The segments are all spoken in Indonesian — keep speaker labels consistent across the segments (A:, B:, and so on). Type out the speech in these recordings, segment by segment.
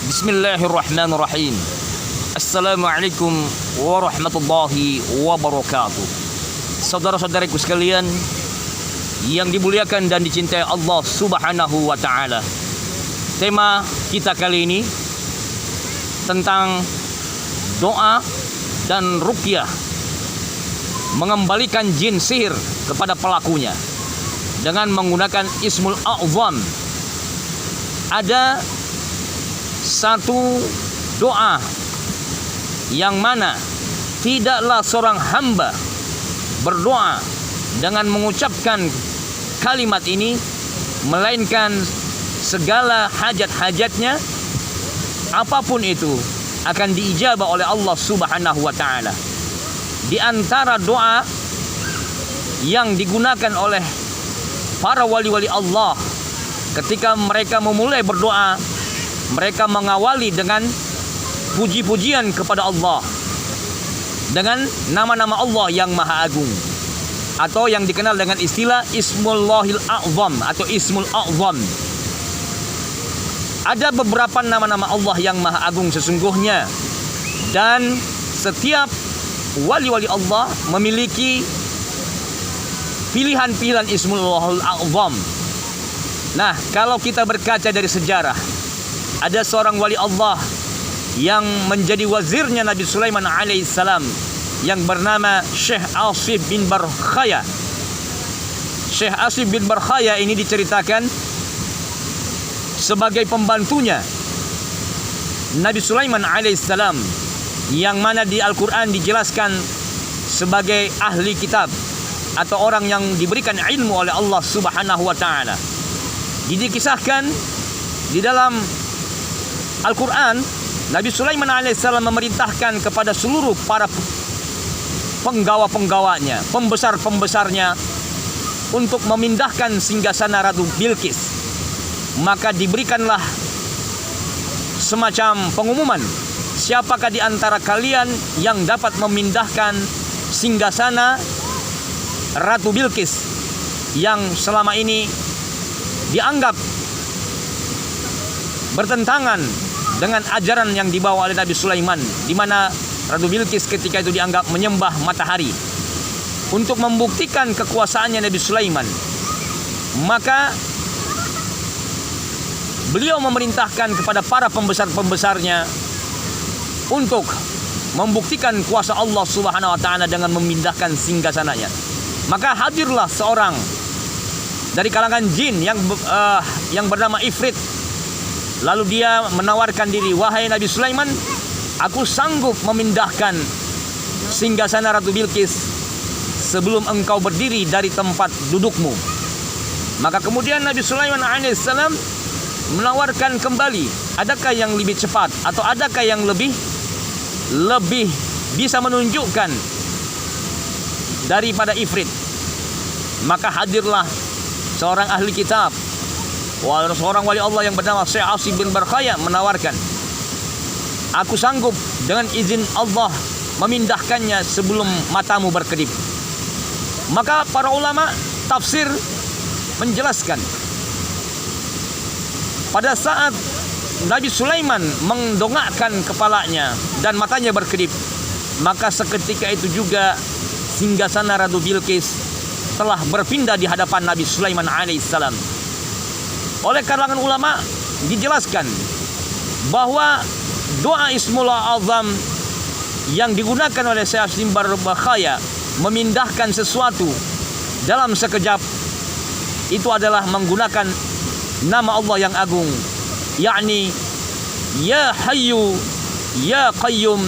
A: Bismillahirrahmanirrahim. Assalamualaikum warahmatullahi wabarakatuh. Saudara-saudaraku sekalian yang dimuliakan dan dicintai Allah Subhanahu wa taala. Tema kita kali ini tentang doa dan ruqyah, mengembalikan jin sihir kepada pelakunya dengan menggunakan Ismul A'zam. Ada satu doa yang mana tidaklah seorang hamba berdoa dengan mengucapkan kalimat ini melainkan segala hajat-hajatnya apapun itu akan diijabah oleh Allah Subhanahu wa taala. Di antara doa yang digunakan oleh para wali-wali Allah ketika mereka memulai berdoa, mereka mengawali dengan puji-pujian kepada Allah dengan nama-nama Allah yang Maha Agung, atau yang dikenal dengan istilah Ismullahil A'zam atau Ismul A'zam. Ada beberapa nama-nama Allah yang Maha Agung sesungguhnya, dan setiap wali-wali Allah memiliki pilihan-pilihan Ismullahil A'zam. Nah, kalau kita berkaca dari sejarah, ada seorang wali Allah yang menjadi wazirnya Nabi Sulaiman alaihissalam yang bernama Syekh Asif bin Barkhaya. Syekh Asif bin Barkhaya ini diceritakan sebagai pembantunya Nabi Sulaiman alaihissalam, yang mana di Al-Quran dijelaskan sebagai ahli kitab atau orang yang diberikan ilmu oleh Allah Subhanahu wa taala. Dikisahkan di dalam Al-Quran, Nabi Sulaiman alaihissalam memerintahkan kepada seluruh para penggawa-penggawanya, pembesar-pembesarnya, untuk memindahkan singgasana Ratu Bilqis. Maka diberikanlah semacam pengumuman, siapakah di antara kalian yang dapat memindahkan singgasana Ratu Bilqis yang selama ini dianggap bertentangan dengan ajaran yang dibawa oleh Nabi Sulaiman, di mana Ratu Bilqis ketika itu dianggap menyembah matahari. Untuk membuktikan kekuasaannya Nabi Sulaiman, maka beliau memerintahkan kepada para pembesar-pembesarnya untuk membuktikan kuasa Allah Subhanahu wa taala dengan memindahkan singgasananya. Maka hadirlah seorang dari kalangan jin yang bernama Ifrit. Lalu dia menawarkan diri, wahai Nabi Sulaiman, aku sanggup memindahkan singgasana Ratu Bilqis sebelum engkau berdiri dari tempat dudukmu. Maka kemudian Nabi Sulaiman alaihissalam menawarkan kembali, adakah yang lebih cepat atau adakah yang lebih bisa menunjukkan daripada Ifrit. Maka hadirlah seorang ahli kitab, seorang wali Allah yang bernama Syekh Asif bin Barkhaya menawarkan, aku sanggup dengan izin Allah memindahkannya sebelum matamu berkedip. Maka para ulama tafsir menjelaskan, pada saat Nabi Sulaiman mendongakkan kepalanya dan matanya berkedip, maka seketika itu juga singgasana Ratu Bilqis telah berpindah di hadapan Nabi Sulaiman alaihissalam. Oleh kalangan ulama dijelaskan bahwa doa Ismul A'zam yang digunakan oleh Syekh Asif bin Barkhaya memindahkan sesuatu dalam sekejap itu adalah menggunakan nama Allah yang agung, yakni Ya Hayyu Ya Qayyum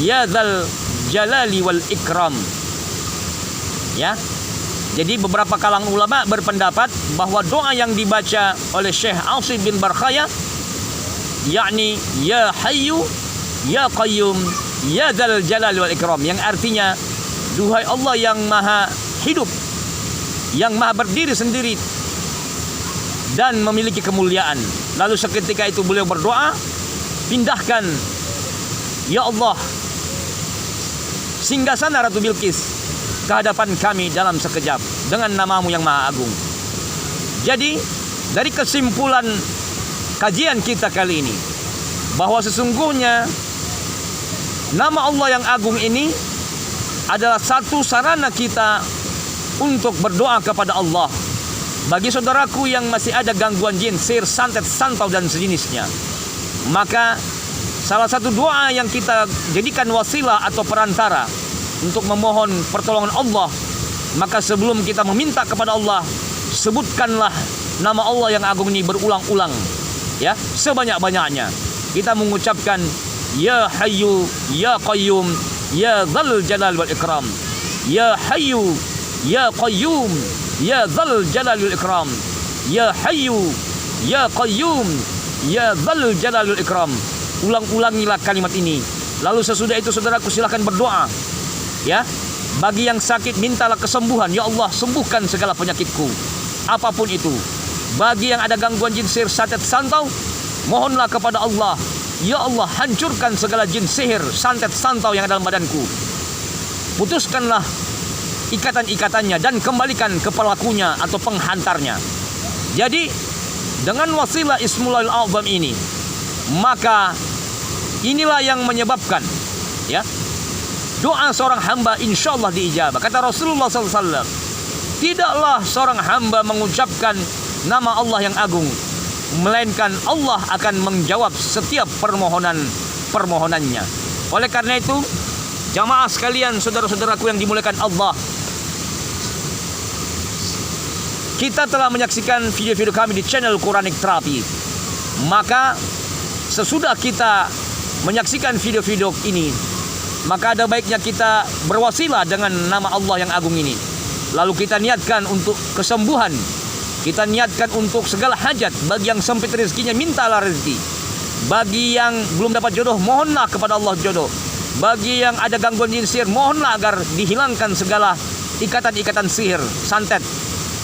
A: Ya Dzal Jalali wal Ikram. Ya. Jadi beberapa kalangan ulama berpendapat bahwa doa yang dibaca oleh Syekh Asif bin Barkhaya, yakni Ya Hayyu Ya Qayyum Ya Dzal Jalali wal Ikram, yang artinya, duhai Allah yang maha hidup, yang maha berdiri sendiri dan memiliki kemuliaan. Lalu seketika itu beliau berdoa, pindahkan ya Allah singgasana Ratu Bilqis ke hadapan kami dalam sekejap dengan namamu yang maha agung. Jadi dari kesimpulan kajian kita kali ini, bahwa sesungguhnya nama Allah yang agung ini adalah satu sarana kita untuk berdoa kepada Allah. Bagi saudaraku yang masih ada gangguan jin, sihir, santet, santau dan sejenisnya, maka salah satu doa yang kita jadikan wasilah atau perantara untuk memohon pertolongan Allah, maka sebelum kita meminta kepada Allah, sebutkanlah nama Allah yang agung ini berulang-ulang, ya, sebanyak-banyaknya. Kita mengucapkan Ya Hayyu Ya Qayyum Ya Dzal Jalal wal Ikram, Ya Hayyu Ya Qayyum Ya Dzal Jalal wal Ikram, Ya Hayyu Ya Qayyum Ya Dzal Jalal wal Ikram. Ulang-ulangilah kalimat ini. Lalu sesudah itu saudaraku silakan berdoa, ya. Bagi yang sakit mintalah kesembuhan, ya Allah sembuhkan segala penyakitku, apapun itu. Bagi yang ada gangguan jin, sihir, santet, santau, mohonlah kepada Allah, ya Allah hancurkan segala jin, sihir, santet, santau yang ada dalam badanku. Putuskanlah ikatan-ikatannya dan kembalikan ke pelakunya atau penghantarnya. Jadi dengan wasilah Ismullahil A'zam ini, maka inilah yang menyebabkan, ya, doa seorang hamba insya Allah diijabah. Kata Rasulullah SAW, tidaklah seorang hamba mengucapkan nama Allah yang agung, melainkan Allah akan menjawab setiap permohonannya. Oleh karena itu, jamaah sekalian, saudara-saudaraku yang dimuliakan Allah, kita telah menyaksikan video-video kami di channel Quranic Therapy. Maka sesudah kita menyaksikan video-video ini, maka ada baiknya kita berwasilah dengan nama Allah yang agung ini. Lalu kita niatkan untuk kesembuhan, kita niatkan untuk segala hajat. Bagi yang sempit rezekinya, mintalah rezeki. Bagi yang belum dapat jodoh, mohonlah kepada Allah jodoh. Bagi yang ada gangguan jin, sihir, mohonlah agar dihilangkan segala ikatan-ikatan sihir, santet,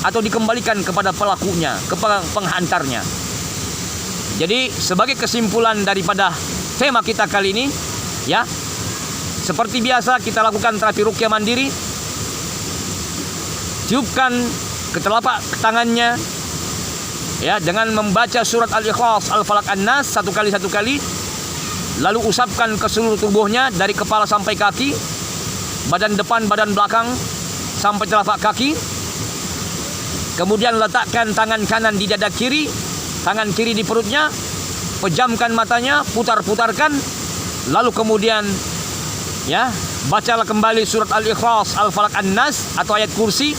A: atau dikembalikan kepada pelakunya, kepada penghantarnya. Jadi sebagai kesimpulan daripada tema kita kali ini, ya, seperti biasa kita lakukan terapi ruqyah mandiri. Tiupkan ke telapak tangannya, ya, dengan membaca surat Al-Ikhlas, Al-Falaq, An-Nas satu kali. Lalu usapkan ke seluruh tubuhnya dari kepala sampai kaki, badan depan, badan belakang sampai telapak kaki. Kemudian letakkan tangan kanan di dada kiri, tangan kiri di perutnya, pejamkan matanya, putar-putarkan, lalu kemudian, ya, bacalah kembali surat Al-Ikhlas, Al-Falaq, An-Nas atau ayat kursi.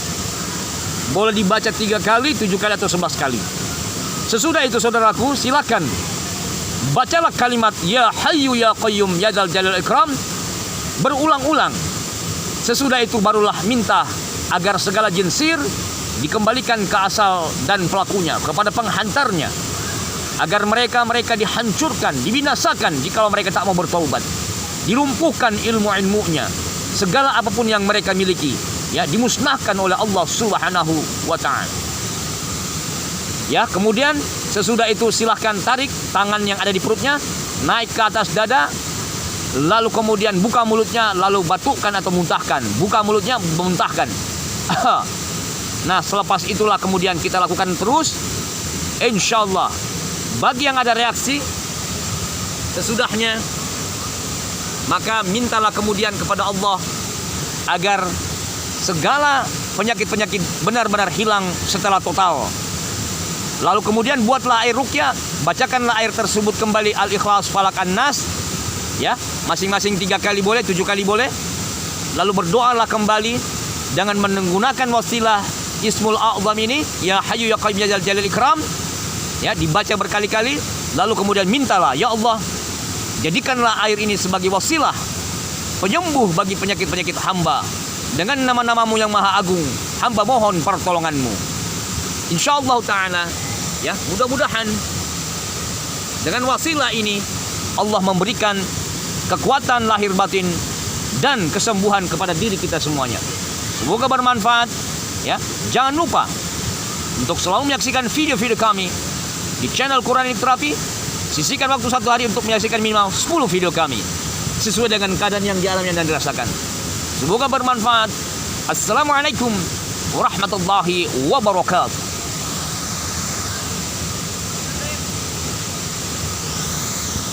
A: Boleh dibaca 3 kali, 7 kali atau 11 kali. Sesudah itu saudaraku silakan bacalah kalimat Ya Hayyu Ya Qayyum Ya Dzal Jalal wal Ikram berulang-ulang. Sesudah itu barulah minta agar segala jin sihir dikembalikan ke asal dan pelakunya, kepada penghantarnya, agar mereka dihancurkan, dibinasakan jikalau mereka tak mau bertaubat, dilumpuhkan ilmu-ilmunya, segala apapun yang mereka miliki, ya, dimusnahkan oleh Allah Subhanahu wa ta'ala. Ya, kemudian sesudah itu silahkan tarik tangan yang ada di perutnya naik ke atas dada, lalu kemudian buka mulutnya, lalu batukkan atau muntahkan. Buka mulutnya, muntahkan. Nah, selepas itulah kemudian kita lakukan terus. Insyaallah bagi yang ada reaksi sesudahnya, maka mintalah kemudian kepada Allah agar segala penyakit-penyakit benar-benar hilang setelah total. Lalu kemudian buatlah air ruqyah, bacakanlah air tersebut kembali Al-Ikhlas, Falaq, An-Nas, ya, masing-masing 3 kali boleh, 7 kali boleh. Lalu berdoalah kembali dengan menggunakan wasilah Ismul A'zam ini, Ya Hayyu Ya Qayyum Ya Dzal Jalal wal Ikram, ya, dibaca berkali-kali. Lalu kemudian mintalah, Ya Allah, jadikanlah air ini sebagai wasilah penyembuh bagi penyakit-penyakit hamba. Dengan nama-namamu yang maha agung, hamba mohon pertolonganmu. InsyaAllah ta'ala, ya, mudah-mudahan dengan wasilah ini Allah memberikan kekuatan lahir batin dan kesembuhan kepada diri kita semuanya. Semoga bermanfaat, ya. Jangan lupa untuk selalu menyaksikan video-video kami di channel Quranic Therapy. Sisihkan waktu 1 hari untuk menyaksikan minimal 10 video kami sesuai dengan keadaan yang dialami dan dirasakan. Semoga bermanfaat. Assalamualaikum warahmatullahi wabarakatuh.